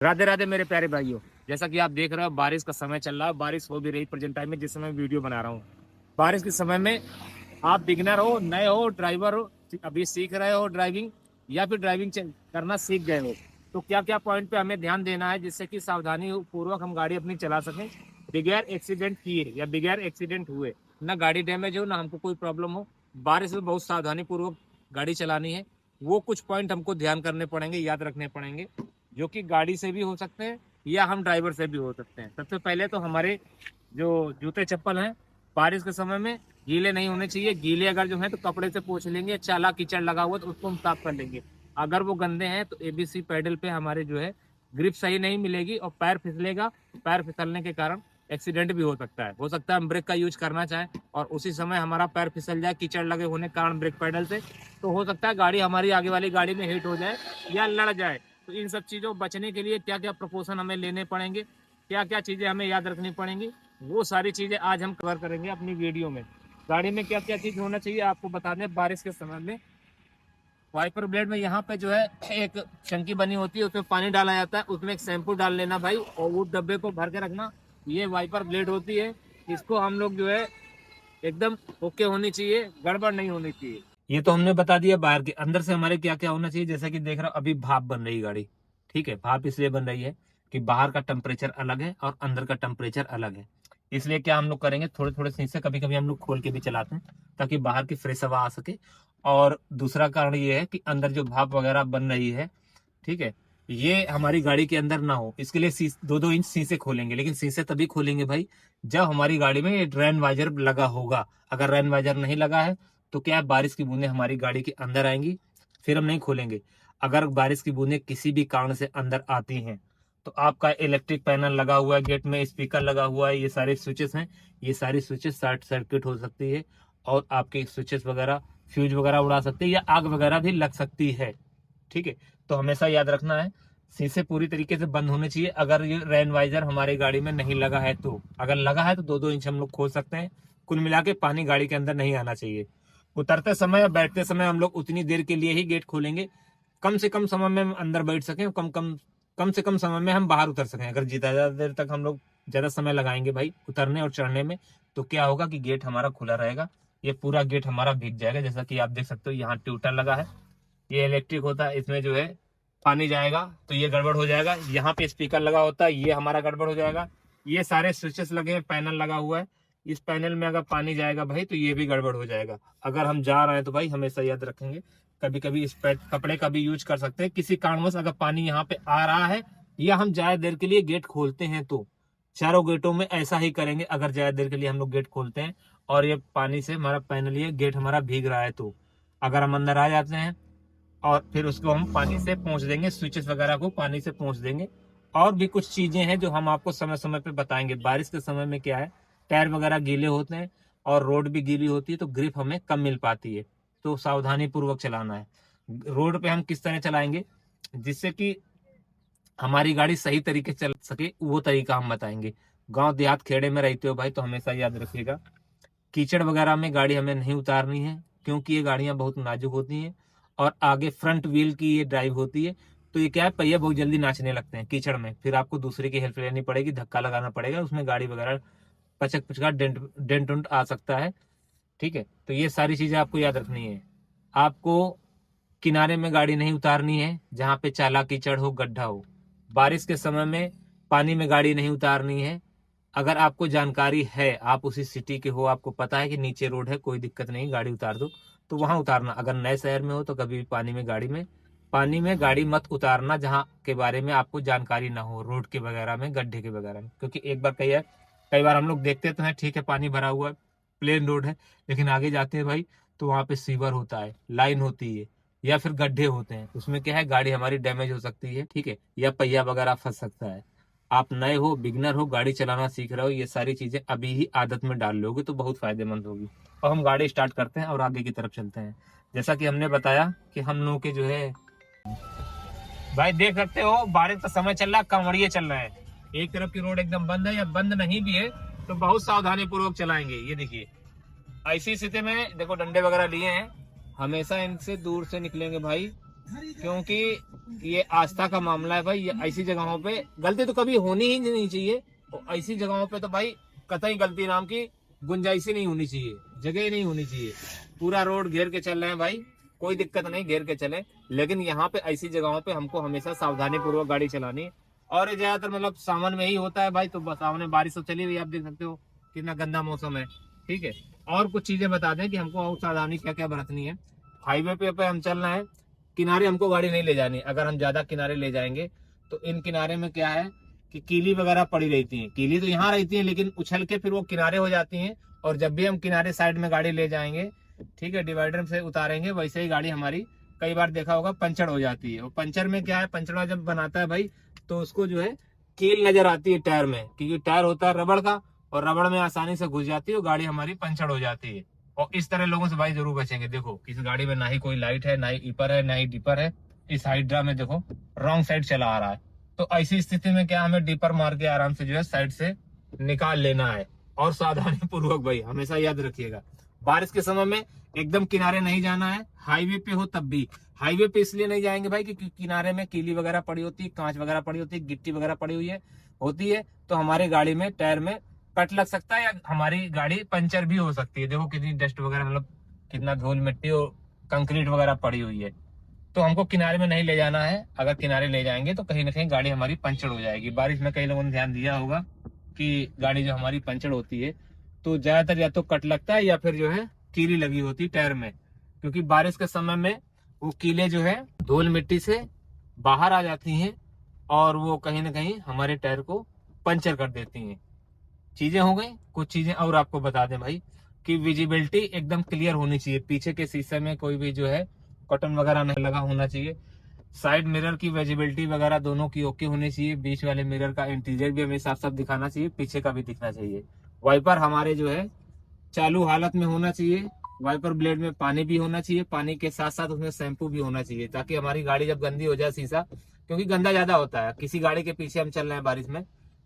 राधे राधे मेरे प्यारे भाइयों। जैसा कि आप देख रहे हो बारिश का समय चल रहा है, बारिश हो भी रही प्रेजेंट टाइम में जिस समय वीडियो बना रहा हूँ। बारिश के समय में आप बिगिनर हो, नए हो, ड्राइवर हो, अभी सीख रहे हो ड्राइविंग या फिर ड्राइविंग करना सीख गए हो, तो क्या क्या पॉइंट पे हमें ध्यान देना है जिससे कि सावधानी पूर्वक हम गाड़ी अपनी चला सकें बगैर एक्सीडेंट किए या बगैर एक्सीडेंट हुए, ना गाड़ी डैमेज हो ना हमको कोई प्रॉब्लम हो। बारिश में बहुत सावधानी पूर्वक गाड़ी चलानी है। वो कुछ पॉइंट हमको ध्यान करने पड़ेंगे, याद रखने पड़ेंगे, जो कि गाड़ी से भी हो सकते हैं या हम ड्राइवर से भी हो सकते हैं। सबसे पहले तो हमारे जो जूते चप्पल हैं बारिश के समय में गीले नहीं होने चाहिए। गीले अगर जो है तो कपड़े से पोंछ लेंगे, चाला कीचड़ लगा हुआ तो उसको हम साफ कर लेंगे। अगर वो गंदे हैं तो एबीसी पैडल पे हमारे जो है ग्रिप सही नहीं मिलेगी और पैर फिसलेगा। पैर फिसलने के कारण एक्सीडेंट भी हो सकता है हम ब्रेक का यूज करना चाहें और उसी समय हमारा पैर फिसल जाए कीचड़ लगे होने के कारण ब्रेक पैडल से, तो हो सकता है गाड़ी हमारी आगे वाली गाड़ी में हिट हो जाए या लड़ जाए। तो इन सब चीज़ों बचने के लिए क्या क्या प्रिकॉशन हमें लेने पड़ेंगे, क्या क्या चीज़ें हमें याद रखनी पड़ेंगी, वो सारी चीज़ें आज हम कवर करेंगे अपनी वीडियो में। गाड़ी में क्या क्या चीज़ होना चाहिए आपको बता दें। बारिश के समय में वाइपर ब्लेड में यहाँ पे जो है एक टंकी बनी होती है, उसमें पानी डाला जाता है, उसमें एक शैम्पू डाल लेना भाई और वो डब्बे को भर के रखना। ये वाइपर ब्लेड होती है, इसको हम लोग जो है एकदम ओके होनी चाहिए, गड़बड़ नहीं होनी चाहिए। ये तो हमने बता दिया बाहर के। अंदर से हमारे क्या क्या होना चाहिए, जैसा कि देख रहा हूँ अभी भाप बन रही गाड़ी। ठीक है, भाप इसलिए बन रही है कि बाहर का टेम्परेचर अलग है और अंदर का टेम्परेचर अलग है। इसलिए क्या हम लोग करेंगे, थोड़े थोड़े शीशे कभी कभी हम लोग खोल के भी चलाते हैं ताकि बाहर की फ्रेश हवा आ सके। और दूसरा कारण ये है कि अंदर जो भाप वगैरह बन रही है, ठीक है, ये हमारी गाड़ी के अंदर ना हो। इसके लिए 2-2 इंच शीशे खोलेंगे, लेकिन शीशे तभी खोलेंगे भाई जब हमारी गाड़ी में रेन वाइजर लगा होगा। अगर रेन वाइजर नहीं लगा है तो क्या है, बारिश की बूंदें हमारी गाड़ी के अंदर आएंगी, फिर हम नहीं खोलेंगे। अगर बारिश की बूंदें किसी भी कारण से अंदर आती हैं तो आपका इलेक्ट्रिक पैनल लगा हुआ है, गेट में स्पीकर लगा हुआ है, ये सारे स्विचेस हैं, ये सारी स्विचेस शॉर्ट सर्किट हो सकती है और आपके स्विचेस वगैरह फ्यूज वगैरह उड़ा सकते हैं या आग वगैरह भी लग सकती है। ठीक है, तो हमेशा याद रखना है शीशे पूरी तरीके से बंद होने चाहिए। अगर ये रेन वाइजर हमारी गाड़ी में नहीं लगा है तो, अगर लगा है तो 2-2 इंच हम लोग खोल सकते हैं। कुल मिला के पानी गाड़ी के अंदर नहीं आना चाहिए। उतरते समय या बैठते समय हम लोग उतनी देर के लिए ही गेट खोलेंगे, कम से कम समय में हम अंदर बैठ सकें, कम से कम समय में हम बाहर उतर सकें। अगर ज्यादा देर तक हम लोग ज्यादा समय लगाएंगे भाई उतरने और चढ़ने में, तो क्या होगा कि गेट हमारा खुला रहेगा, ये पूरा गेट हमारा भीग जाएगा। जैसा कि आप देख सकते हो यहाँ ट्यूटर लगा है, ये इलेक्ट्रिक होता है, इसमें जो है पानी जाएगा तो ये गड़बड़ हो जाएगा। यहाँ पे स्पीकर लगा होता है, ये हमारा गड़बड़ हो जाएगा। ये सारे स्विचेस लगे हैं, पैनल लगा हुआ है, इस पैनल में अगर पानी जाएगा भाई तो ये भी गड़बड़ हो जाएगा। अगर हम जा रहे हैं तो भाई हमेशा याद रखेंगे, कभी कभी इस कपड़े का भी यूज कर सकते हैं। किसी कारणवश अगर पानी यहाँ पे आ रहा है या हम ज्यादा देर के लिए गेट खोलते हैं तो, चारों गेटों में ऐसा ही करेंगे। अगर ज्यादा देर के लिए हम लोग गेट खोलते हैं और ये पानी से हमारा पैनल, ये गेट हमारा भीग रहा है तो, अगर हम अंदर आ जाते हैं और फिर उसको हम पानी से पोंछ देंगे, स्विचेस वगैरह को पानी से पोंछ देंगे। और भी कुछ चीजें हैं जो हम आपको समय समय पे बताएंगे। बारिश के समय में क्या है, टायर वगैरह गीले होते हैं और रोड भी गीली होती है तो ग्रिप हमें कम मिल पाती है, तो सावधानी पूर्वक चलाना है। रोड पे हम किस तरह चलाएंगे जिससे कि हमारी गाड़ी सही तरीके से चल सके, वो तरीका हम बताएंगे। गांव देहात खेड़े में रहते हो भाई तो हमेशा याद रखिएगा, कीचड़ वगैरह में गाड़ी हमें नहीं उतारनी है, क्योंकि ये गाड़ियां बहुत नाजुक होती हैं और आगे फ्रंट व्हील की ये ड्राइव होती है, तो ये क्या है, पहिए बहुत जल्दी नाचने लगते हैं कीचड़ में, फिर आपको दूसरे की हेल्प लेनी पड़ेगी, धक्का लगाना पड़ेगा, उसमें गाड़ी वगैरह पचक पचका डेंट डेंट उंट आ सकता है। ठीक है, तो ये सारी चीजें आपको याद रखनी है। आपको किनारे में गाड़ी नहीं उतारनी है जहाँ पे चाला कीचड़ हो, गड्ढा हो। बारिश के समय में पानी में गाड़ी नहीं उतारनी है। अगर आपको जानकारी है, आप उसी सिटी के हो, आपको पता है कि नीचे रोड है, कोई दिक्कत नहीं, गाड़ी उतार दो, तो वहां उतारना। अगर नए शहर में हो तो कभी भी पानी में गाड़ी मत उतारना जहाँ के बारे में आपको जानकारी ना हो, रोड के वगैरह में, गड्ढे के वगैरह में। क्योंकि एक बार कई बार हम लोग देखते तो हैं, ठीक है पानी भरा हुआ है, प्लेन रोड है, लेकिन आगे जाते हैं भाई तो वहां पे सीवर होता है, लाइन होती है या फिर गड्ढे होते हैं, उसमें क्या है, गाड़ी हमारी डैमेज हो सकती है। ठीक है, या पहिया वगैरह फंस सकता है। आप नए हो, बिगनर हो, गाड़ी चलाना सीख रहे हो, ये सारी चीजें अभी ही आदत में डाल लोगे तो बहुत फायदेमंद होगी। और हम गाड़ी स्टार्ट करते हैं और आगे की तरफ चलते हैं। जैसा कि हमने बताया कि हम लोग के जो है भाई देख सकते हो बारिश का समय चल रहा है, कांवड़िए चल रहे हैं, एक तरफ की रोड एकदम बंद है या बंद नहीं भी है तो बहुत सावधानी पूर्वक चलाएंगे। ये देखिए ऐसी स्थिति में देखो डंडे वगैरह लिए हैं, हमेशा इनसे दूर से निकलेंगे भाई, क्योंकि ये आस्था का मामला है भाई। ये ऐसी जगहों पे गलती तो कभी होनी ही नहीं चाहिए, और ऐसी जगहों पे तो भाई कतई गलती नाम की गुंजाइश ही नहीं होनी चाहिए, जगह ही नहीं होनी चाहिए। पूरा रोड घेर के चल रहे हैं भाई, कोई दिक्कत नहीं, घेर के चले। लेकिन यहाँ पे ऐसी जगहों पे हमको हमेशा सावधानी पूर्वक गाड़ी चलानी है। और ये ज्यादातर मतलब सावन में ही होता है भाई, तो सावन में बारिश तो चली हुई, आप देख सकते हो कितना गंदा मौसम है। ठीक है, और कुछ चीजें बता दें कि हमको और सावधानी क्या क्या बरतनी है। हाईवे पे हम चल रहे हैं, किनारे हमको गाड़ी नहीं ले जानी। अगर हम ज्यादा किनारे ले जाएंगे तो इन किनारे में क्या है कि कीली वगैरह पड़ी रहती है। कीली तो यहाँ रहती है, लेकिन उछल के फिर वो किनारे हो जाती हैं। और जब भी हम किनारे साइड में गाड़ी ले जाएंगे, ठीक है, डिवाइडर से उतारेंगे, वैसे ही गाड़ी हमारी कई बार देखा होगा पंचर हो जाती है। और पंचर में क्या है, पंचर जब बनाता है भाई तो उसको जो है कील नजर आती है टायर में, क्योंकि टायर होता है रबड़ का, और रबड़ में आसानी से घुस जाती है और गाड़ी हमारी पंचर हो जाती है। और इस तरह लोगों से भाई जरूर बचेंगे। देखो किस गाड़ी में ना ही कोई लाइट है, ना ही ईपर है, ना ही डिपर है। इस हाइड्रा में देखो रॉन्ग साइड चला आ रहा है, तो ऐसी स्थिति में क्या हमें डिपर मार के आराम से जो है साइड से निकाल लेना है। और सावधानी पूर्वक भाई हमेशा याद रखिएगा, बारिश के समय में एकदम किनारे नहीं जाना है। हाईवे पे हो तब भी, हाईवे पे इसलिए नहीं जाएंगे भाई क्योंकि किनारे में कीली वगैरह पड़ी होती है, कांच वगैरह पड़ी होती है, गिट्टी वगैरह पड़ी हुई है होती है, तो हमारे गाड़ी में टायर में कट लग सकता है, या हमारी गाड़ी पंचर भी हो सकती है। देखो कितनी डस्ट वगैरह, मतलब कितना धूल मिट्टी और कंक्रीट वगैरह पड़ी हुई है। तो हमको किनारे में नहीं ले जाना है। अगर किनारे ले जाएंगे तो कहीं ना कहीं गाड़ी हमारी पंचर हो जाएगी। बारिश में कई लोगों ने ध्यान दिया होगा कि गाड़ी जो हमारी पंचर होती है तो ज्यादातर या तो कट लगता है या फिर जो है कीली लगी होती है टायर में, क्योंकि बारिश के समय में वो कीले जो है धूल मिट्टी से बाहर आ जाती हैं और वो कहीं ना कहीं हमारे टायर को पंचर कर देती हैं। चीजें हो गई। कुछ चीजें और आपको बता दें भाई कि विजिबिलिटी एकदम क्लियर होनी चाहिए। पीछे के शीशे में कोई भी जो है कॉटन वगैरह नहीं लगा होना चाहिए। साइड मिरर की विजिबिलिटी वगैरह दोनों की ओके होनी चाहिए। बीच वाले मिरर का इंटीरियर भी हमें साफ साफ दिखाना चाहिए, पीछे का भी दिखना चाहिए। वाइपर हमारे जो है चालू हालत में होना चाहिए। वाइपर ब्लेड में पानी भी होना चाहिए, पानी के साथ साथ उसमें शैम्पू भी होना चाहिए, ताकि हमारी गाड़ी जब गंदी हो जाए शीशा, क्योंकि गंदा ज्यादा होता है। किसी गाड़ी के पीछे हम चल रहे हैं बारिश में,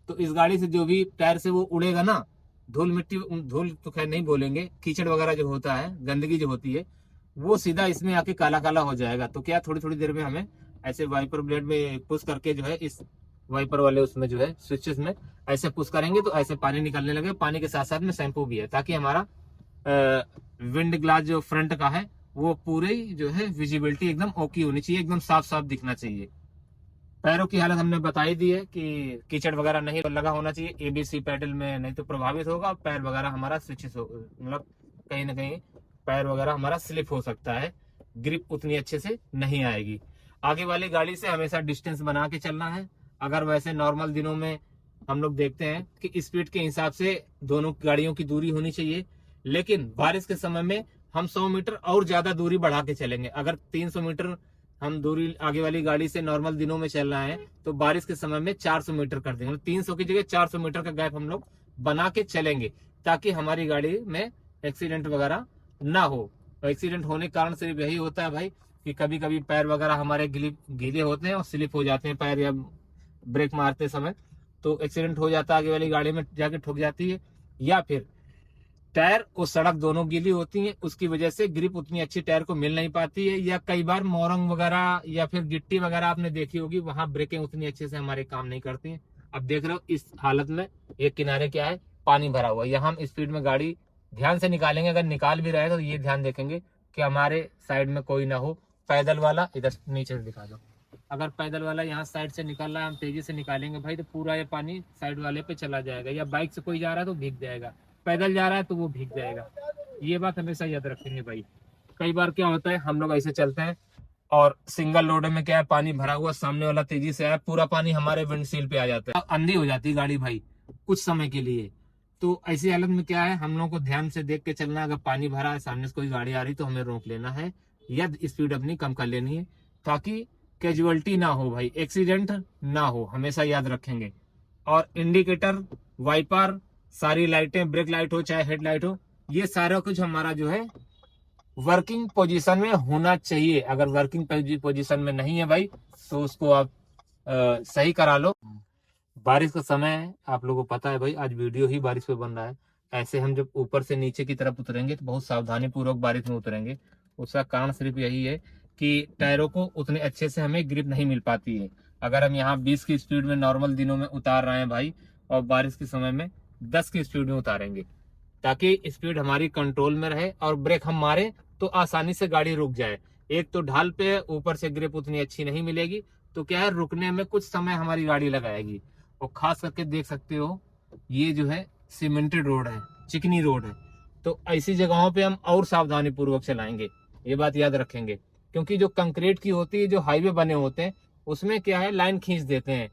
तो इस गाड़ी से जो भी टायर से वो उड़ेगा ना, धूल मिट्टी, धूल तो खैर नहीं बोलेंगे, कीचड़ वगैरह जो होता है, गंदगी जो होती है, वो सीधा इसमें आके काला काला हो जाएगा। तो क्या थोड़ी थोड़ी देर में हमें ऐसे वाइपर ब्लेड में पुश करके जो है इस वाइपर वाले उसमें जो है स्विचेस में ऐसे पुश करेंगे तो ऐसे पानी निकलने लगे। पानी के साथ साथ में शैम्पू भी है, ताकि हमारा विंड ग्लास जो फ्रंट का है वो पूरी जो है विजिबिलिटी एकदम ओके होनी चाहिए, एकदम साफ साफ दिखना चाहिए। पैरों की हालत हमने बताई दी है कि कीचड़ वगैरह नहीं लगा होना चाहिए एबीसी पेडल में, नहीं तो प्रभावित होगा। पैर वगैरह हमारा स्विचेस मतलब कहीं ना कहीं पैर वगैरह हमारा स्लिप हो सकता है, ग्रिप उतनी अच्छे से नहीं आएगी। आगे वाली गाड़ी से हमेशा डिस्टेंस बना के चलना है। अगर वैसे नॉर्मल दिनों में हम लोग देखते हैं कि स्पीड के हिसाब से दोनों गाड़ियों की दूरी होनी चाहिए, लेकिन बारिश के समय में हम 100 मीटर और ज्यादा दूरी बढ़ा के चलेंगे। अगर 300 मीटर हम दूरी आगे वाली गाड़ी से नॉर्मल दिनों में चल रहे हैं, तो बारिश के समय में 400 मीटर कर देंगे। 300 की जगह 400 मीटर का गैप हम लोग बना के चलेंगे, ताकि हमारी गाड़ी में एक्सीडेंट वगैरह ना हो। तो एक्सीडेंट होने के कारण सिर्फ यही होता है भाई कि कभी कभी पैर वगैरह हमारे गीले होते हैं और स्लिप हो जाते हैं पैर, या ब्रेक मारते समय तो एक्सीडेंट हो जाता है, आगे वाली गाड़ी में जाके ठुक जाती है। या फिर टायर और सड़क दोनों गीली होती है, उसकी वजह से ग्रिप उतनी अच्छी टायर को मिल नहीं पाती है। या कई बार मोरंग वगैरह या फिर गिट्टी वगैरह आपने देखी होगी, वहां ब्रेकें उतनी अच्छे से हमारे काम नहीं करती हैं। अब देख रहे हो इस हालत में एक किनारे क्या है, पानी भरा हुआ है। यहाँ हम स्पीड में गाड़ी ध्यान से निकालेंगे। अगर निकाल भी रहे तो ये ध्यान देखेंगे कि हमारे साइड में कोई ना हो। पैदल वाला इधर नीचे से दिखा दो, अगर पैदल वाला यहाँ साइड से निकल रहा है, हम तेजी से निकालेंगे भाई तो पूरा ये पानी साइड वाले पे चला जाएगा। या बाइक से कोई जा रहा है तो भीग जाएगा, पैदल जा रहा है तो वो भीग जाएगा। ये बात हमेशा याद रखेंगे भाई। कई बार क्या होता है, हम लोग ऐसे चलते हैं और सिंगल लोड में क्या है, पानी भरा हुआ, सामने वाला तेजी से आया, पूरा पानी हमारे विंडशील्ड पे आ जाता है, अंधी हो जाती है गाड़ी भाई कुछ समय के लिए। तो ऐसी हालत में क्या है, हम लोगों को ध्यान से देख के चलना है। अगर पानी भरा है, सामने से कोई गाड़ी आ रही तो हमें रोक लेना है या स्पीड अपनी कम कर लेनी है, ताकि कैजुअलिटी ना हो भाई, एक्सीडेंट ना हो, हमेशा याद रखेंगे। और इंडिकेटर, वाइपर, सारी लाइटें, ब्रेक लाइट हो चाहे हेडलाइट हो, ये सारा कुछ हमारा जो है वर्किंग पोजीशन में होना चाहिए। अगर वर्किंग पोजीशन में नहीं है भाई तो उसको आप सही करा लो। बारिश का समय है, आप लोगों को पता है भाई, आज वीडियो ही बारिश पे बन रहा है। ऐसे हम जब ऊपर से नीचे की तरफ उतरेंगे तो बहुत सावधानी पूर्वक बारिश में उतरेंगे। उसका कारण सिर्फ यही है कि टायरों को उतने अच्छे से हमें ग्रिप नहीं मिल पाती है। अगर हम यहाँ 20 की स्पीड में नॉर्मल दिनों में उतार रहे हैं भाई, और बारिश के समय में 10 की स्पीड में उतारेंगे, ताकि स्पीड हमारी कंट्रोल में रहे और ब्रेक हम मारे तो आसानी से गाड़ी रुक जाए। एक तो ढाल पे ऊपर से ग्रिप उतनी अच्छी नहीं मिलेगी, तो क्या है, रुकने में कुछ समय हमारी गाड़ी लगाएगी। और खास करके देख सकते हो, ये जो है सीमेंटेड रोड है, चिकनी रोड है, तो ऐसी जगहों पे हम और सावधानी पूर्वक चलाएंगे, ये बात याद रखेंगे। क्योंकि जो कंक्रीट की होती है, जो हाईवे बने होते हैं, उसमें क्या है, लाइन खींच देते हैं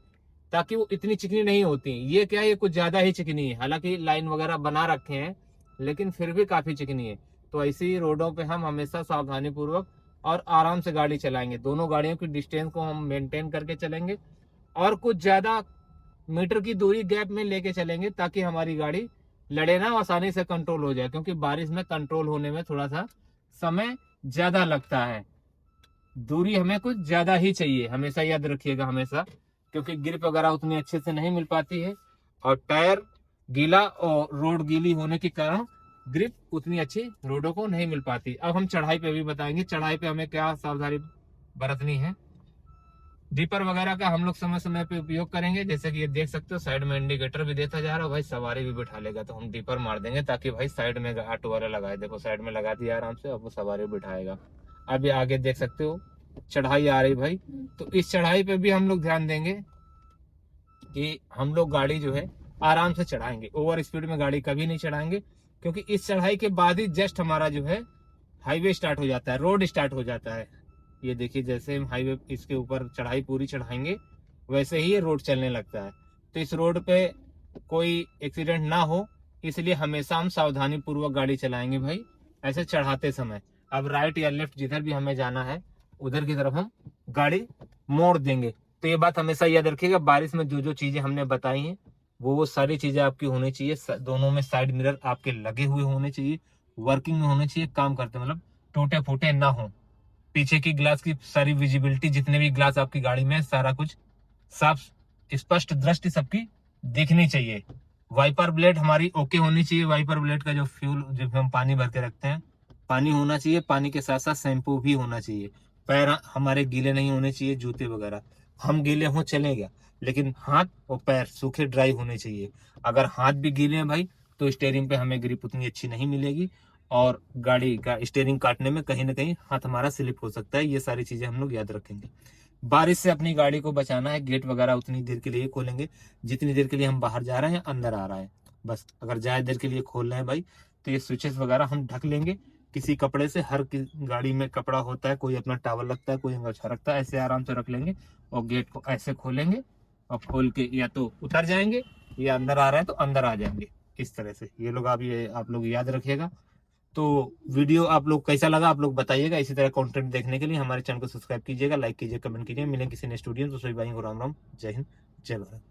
ताकि वो इतनी चिकनी नहीं होती। ये क्या है, ये कुछ ज्यादा ही चिकनी है, हालांकि लाइन वगैरह बना रखे हैं लेकिन फिर भी काफी चिकनी है। तो ऐसी रोडों पे हम हमेशा सावधानी पूर्वक और आराम से गाड़ी चलाएंगे। दोनों गाड़ियों की डिस्टेंस को हम मेंटेन करके चलेंगे और कुछ ज्यादा मीटर की दूरी गैप में लेके चलेंगे, ताकि हमारी गाड़ी लड़े ना, आसानी से कंट्रोल हो जाए। क्योंकि बारिश में कंट्रोल होने में थोड़ा सा समय ज्यादा लगता है, दूरी हमें कुछ ज्यादा ही चाहिए, हमेशा याद रखिएगा हमेशा। क्योंकि ग्रिप वगैरह उतनी अच्छे से नहीं मिल पाती है, और टायर गीला और रोड गीली होने के कारण ग्रिप उतनी अच्छी रोडों को नहीं मिल पाती। अब हम चढ़ाई पे भी बताएंगे, चढ़ाई पे हमें क्या सावधानी बरतनी है। डीपर वगैरह का हम लोग समय समय पे उपयोग करेंगे। जैसे कि ये देख सकते हो, साइड में इंडिकेटर भी देता जा रहा है, भाई सवारी भी बिठा लेगा तो हम डीपर मार देंगे, ताकि भाई साइड में ऑटो वाला लगाए। देखो साइड में लगा दिया आराम से, अब वो सवारी बिठाएगा। अब ये आगे देख सकते हो, चढ़ाई आ रही भाई, तो इस चढ़ाई पे भी हम लोग ध्यान देंगे कि हम लोग गाड़ी जो है आराम से चढ़ाएंगे, ओवर स्पीड में गाड़ी कभी नहीं चढ़ाएंगे। क्योंकि इस चढ़ाई के बाद ही जस्ट हमारा जो है हाईवे स्टार्ट हो जाता है, रोड स्टार्ट हो जाता है। ये देखिए, जैसे हम हाईवे इसके ऊपर चढ़ाई पूरी चढ़ाएंगे वैसे ही ये रोड चलने लगता है। तो इस रोड पे कोई एक्सीडेंट ना हो, इसलिए हमेशा हम सावधानी पूर्वक गाड़ी चलाएंगे भाई, ऐसे चढ़ाते समय। अब राइट या लेफ्ट जिधर भी हमें जाना है उधर की तरफ हम गाड़ी मोड़ देंगे। तो ये बात हमेशा याद रखिएगा, बारिश में जो जो चीजें हमने बताई हैं वो सारी चीजें आपकी होनी चाहिए। दोनों में साइड मिरर आपके लगे हुए होने चाहिए, वर्किंग में होने चाहिए, काम करते मतलब टूटे फूटे ना हो। पीछे की ग्लास की सारी विजिबिलिटी, जितने भी ग्लास आपकी गाड़ी में है, सारा कुछ साफ स्पष्ट दृष्टि सबकी दिखनी चाहिए। वाइपर ब्लेड हमारी ओके होनी चाहिए। वाइपर ब्लेड का जो फ्यूल, जब हम पानी भर के रखते हैं, पानी होना चाहिए, पानी के साथ साथ शैम्पू भी होना चाहिए। पैर हमारे गीले नहीं होने चाहिए, जूते वगैरह हम गीले हो चलेगा, लेकिन हाथ और पैर सूखे ड्राई होने चाहिए। अगर हाथ भी गीले हैं भाई, तो स्टीयरिंग पे हमें ग्रिप उतनी अच्छी नहीं मिलेगी, और गाड़ी का स्टीयरिंग काटने में कहीं ना कहीं हाथ हमारा स्लिप हो सकता है। ये सारी चीजें हम लोग याद रखेंगे। बारिश से अपनी गाड़ी को बचाना है, गेट वगैरह उतनी देर के लिए खोलेंगे जितनी देर के लिए हम बाहर जा रहे हैं, अंदर आ रहा है, बस। अगर ज्यादा देर के लिए खोल रहे हैं भाई, तो ये स्विचेस वगैरह हम ढक लेंगे किसी कपड़े से। हर गाड़ी में कपड़ा होता है, कोई अपना टावल रखता है, कोई अंगोछा रखता है, ऐसे आराम से रख लेंगे और गेट को ऐसे खोलेंगे, और खोल के या तो उतर जाएंगे या अंदर आ रहा है तो अंदर आ जाएंगे, इस तरह से। ये लोग आप लोग याद रखिएगा। तो वीडियो आप लोग कैसा लगा आप लोग बताइएगा। इसी तरह कंटेंट देखने के लिए हमारे चैनल को सब्सक्राइब कीजिएगा, लाइक कीजिए, कमेंट कीजिए। मिलेंगे किसी नेक्स्ट वीडियो में, तो सभी भाइयों को राम राम, जय हिंद, जय भारत।